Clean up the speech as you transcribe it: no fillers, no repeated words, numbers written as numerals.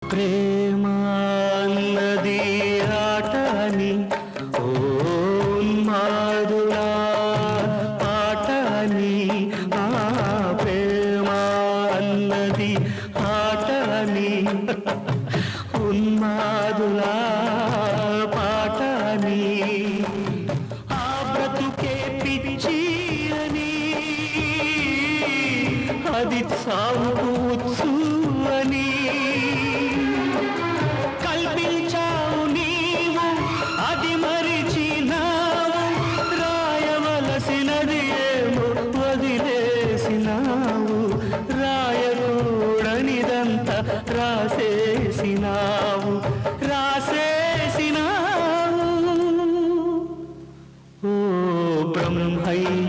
ప్రేమ అన్నది ఆట అని మాదులా పాట అని ప్రేమ అన్నది ఆట అని ఉన్మాదులా పాట అని ఆ బ్రతుకే పిచ్చి అని అది సాగుతూ అని కల్పించావు నీవు అది మరిచినావు రాయవలసినది ఏమో వదిలేసినావు రాయకూడనిదంతా రాసేసినావు ఓ బ్రహ్మయ్య